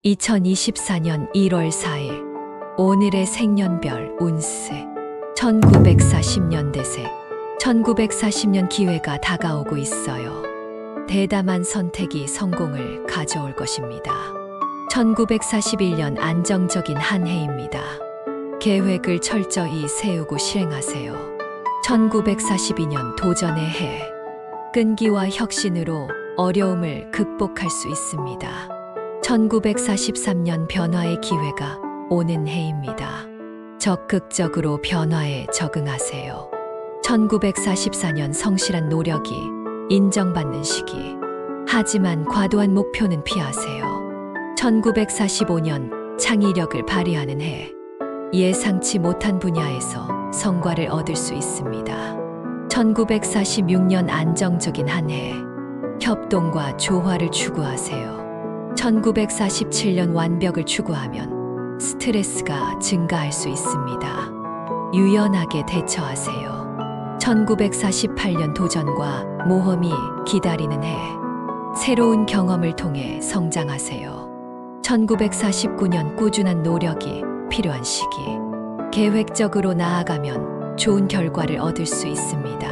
2024년 1월 4일 오늘의 생년별 운세 1940년 대세 1940년 기회가 다가오고 있어요. 대담한 선택이 성공을 가져올 것입니다. 1941년 안정적인 한 해입니다. 계획을 철저히 세우고 실행하세요. 1942년 도전의 해 끈기와 혁신으로 어려움을 극복할 수 있습니다. 1943년 변화의 기회가 오는 해입니다. 적극적으로 변화에 적응하세요. 1944년 성실한 노력이 인정받는 시기. 하지만 과도한 목표는 피하세요. 1945년 창의력을 발휘하는 해. 예상치 못한 분야에서 성과를 얻을 수 있습니다. 1946년 안정적인 한 해. 협동과 조화를 추구하세요. 1947년 완벽을 추구하면 스트레스가 증가할 수 있습니다. 유연하게 대처하세요. 1948년 도전과 모험이 기다리는 해. 새로운 경험을 통해 성장하세요. 1949년 꾸준한 노력이 필요한 시기. 계획적으로 나아가면 좋은 결과를 얻을 수 있습니다.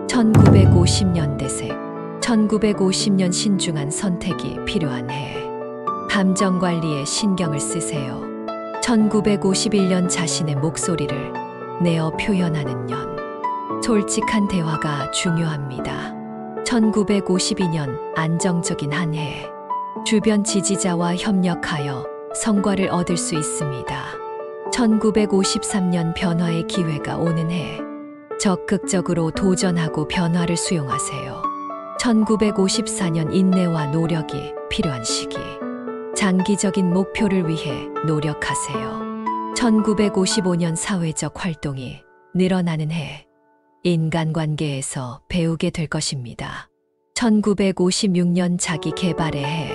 1950년 대세 1950년 신중한 선택이 필요한 해. 감정 관리에 신경을 쓰세요. 1951년 자신의 목소리를 내어 표현하는 년. 솔직한 대화가 중요합니다. 1952년 안정적인 한 해. 주변 지지자와 협력하여 성과를 얻을 수 있습니다. 1953년 변화의 기회가 오는 해. 적극적으로 도전하고 변화를 수용하세요. 1954년 인내와 노력이 필요한 시기. 장기적인 목표를 위해 노력하세요. 1955년 사회적 활동이 늘어나는 해. 인간관계에서 배우게 될 것입니다. 1956년 자기 개발의 해.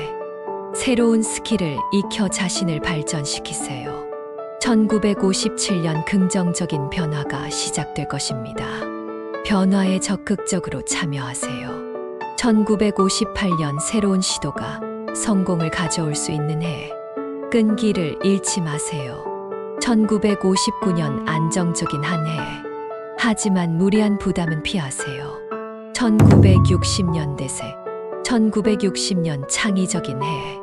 새로운 스킬을 익혀 자신을 발전시키세요. 1957년 긍정적인 변화가 시작될 것입니다. 변화에 적극적으로 참여하세요. 1958년 새로운 시도가 성공을 가져올 수 있는 해. 끈기를 잃지 마세요. 1959년 안정적인 한 해. 하지만 무리한 부담은 피하세요. 1960년 대세 1960년 창의적인 해.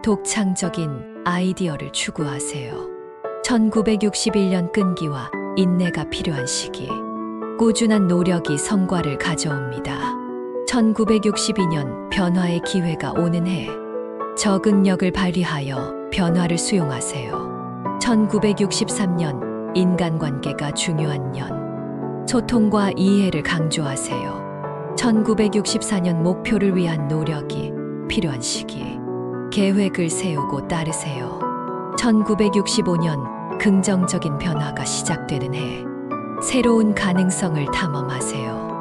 독창적인 아이디어를 추구하세요. 1961년 끈기와 인내가 필요한 시기. 꾸준한 노력이 성과를 가져옵니다. 1962년 변화의 기회가 오는 해. 적응력을 발휘하여 변화를 수용하세요. 1963년 인간관계가 중요한 년. 소통과 이해를 강조하세요. 1964년 목표를 위한 노력이 필요한 시기. 계획을 세우고 따르세요. 1965년 긍정적인 변화가 시작되는 해. 새로운 가능성을 탐험하세요.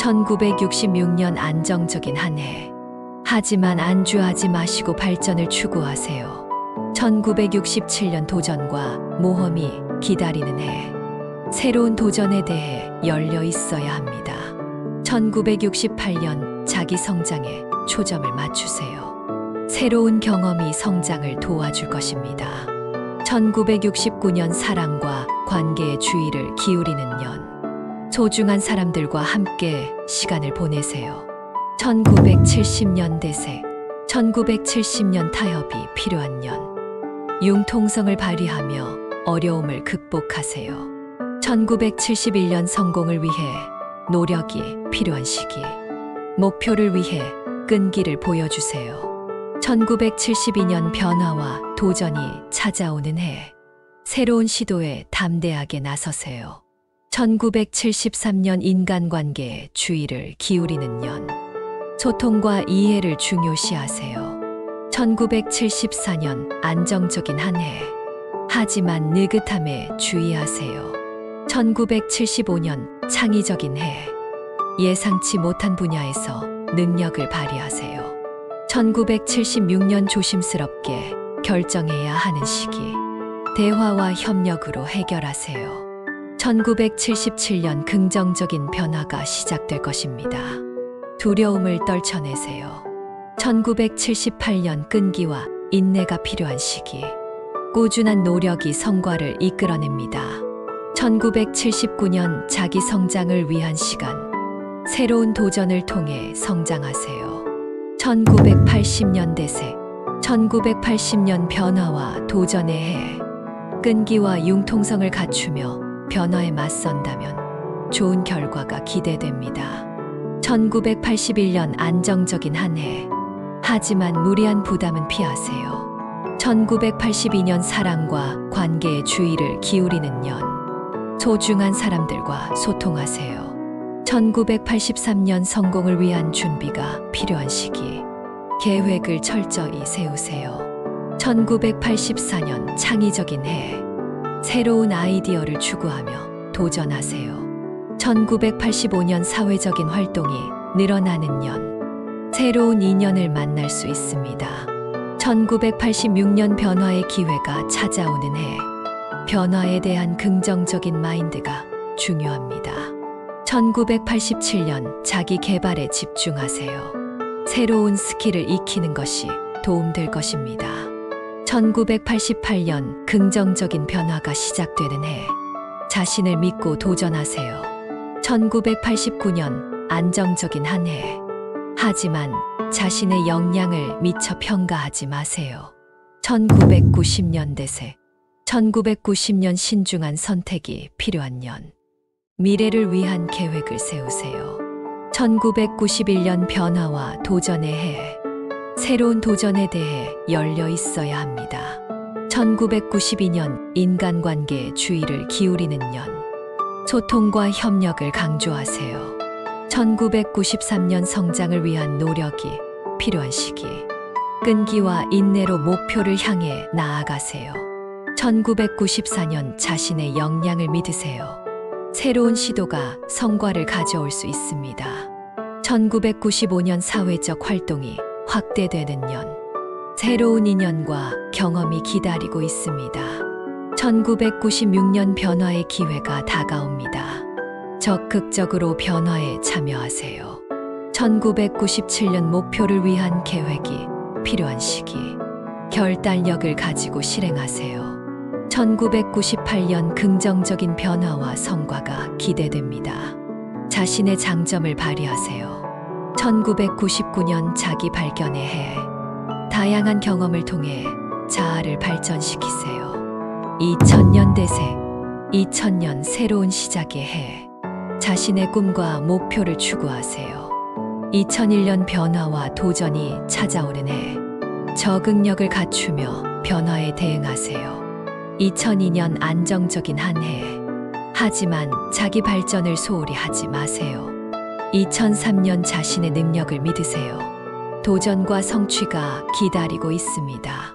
1966년 안정적인 한 해. 하지만 안주하지 마시고 발전을 추구하세요. 1967년 도전과 모험이 기다리는 해. 새로운 도전에 대해 열려 있어야 합니다. 1968년 자기 성장에 초점을 맞추세요. 새로운 경험이 성장을 도와줄 것입니다. 1969년 사랑과 관계에 주의를 기울이는 년. 소중한 사람들과 함께 시간을 보내세요. 1970년 대세 1970년 타협이 필요한 년. 융통성을 발휘하며 어려움을 극복하세요. 1971년 성공을 위해 노력이 필요한 시기. 목표를 위해 끈기를 보여주세요. 1972년 변화와 도전이 찾아오는 해. 새로운 시도에 담대하게 나서세요. 1973년 인간관계에 주의를 기울이는 년. 소통과 이해를 중요시하세요. 1974년 안정적인 한 해. 하지만 느긋함에 주의하세요. 1975년 창의적인 해. 예상치 못한 분야에서 능력을 발휘하세요. 1976년 조심스럽게 결정해야 하는 시기. 대화와 협력으로 해결하세요. 1977년 긍정적인 변화가 시작될 것입니다. 두려움을 떨쳐내세요. 1978년 끈기와 인내가 필요한 시기. 꾸준한 노력이 성과를 이끌어냅니다. 1979년 자기 성장을 위한 시간. 새로운 도전을 통해 성장하세요. 1980년 대세. 1980년 변화와 도전의 해. 끈기와 융통성을 갖추며 변화에 맞선다면 좋은 결과가 기대됩니다. 1981년 안정적인 한 해. 하지만 무리한 부담은 피하세요. 1982년 사랑과 관계에 주의를 기울이는 년. 소중한 사람들과 소통하세요. 1983년 성공을 위한 준비가 필요한 시기. 계획을 철저히 세우세요. 1984년 창의적인 해. 새로운 아이디어를 추구하며 도전하세요. 1985년 사회적인 활동이 늘어나는 년. 새로운 인연을 만날 수 있습니다. 1986년 변화의 기회가 찾아오는 해. 변화에 대한 긍정적인 마인드가 중요합니다. 1987년 자기 개발에 집중하세요. 새로운 스킬을 익히는 것이 도움될 것입니다. 1988년 긍정적인 변화가 시작되는 해. 자신을 믿고 도전하세요. 1989년 안정적인 한 해. 하지만 자신의 역량을 미처 평가하지 마세요. 1990년 대세. 1990년 신중한 선택이 필요한 년. 미래를 위한 계획을 세우세요. 1991년 변화와 도전의 해. 새로운 도전에 대해 열려 있어야 합니다. 1992년 인간관계에 주의를 기울이는 년. 소통과 협력을 강조하세요. 1993년 성장을 위한 노력이 필요한 시기. 끈기와 인내로 목표를 향해 나아가세요. 1994년 자신의 역량을 믿으세요. 새로운 시도가 성과를 가져올 수 있습니다. 1995년 사회적 활동이 확대되는 년. 새로운 인연과 경험이 기다리고 있습니다. 1996년 변화의 기회가 다가옵니다. 적극적으로 변화에 참여하세요. 1997년 목표를 위한 계획이 필요한 시기. 결단력을 가지고 실행하세요. 1998년 긍정적인 변화와 성과가 기대됩니다. 자신의 장점을 발휘하세요. 1999년 자기 발견의 해. 다양한 경험을 통해 자아를 발전시키세요. 2000년 대세. 2000년 새로운 시작의 해. 자신의 꿈과 목표를 추구하세요. 2001년 변화와 도전이 찾아오는 해. 적응력을 갖추며 변화에 대응하세요. 2002년 안정적인 한 해. 하지만 자기 발전을 소홀히 하지 마세요. 2003년 자신의 능력을 믿으세요. 도전과 성취가 기다리고 있습니다.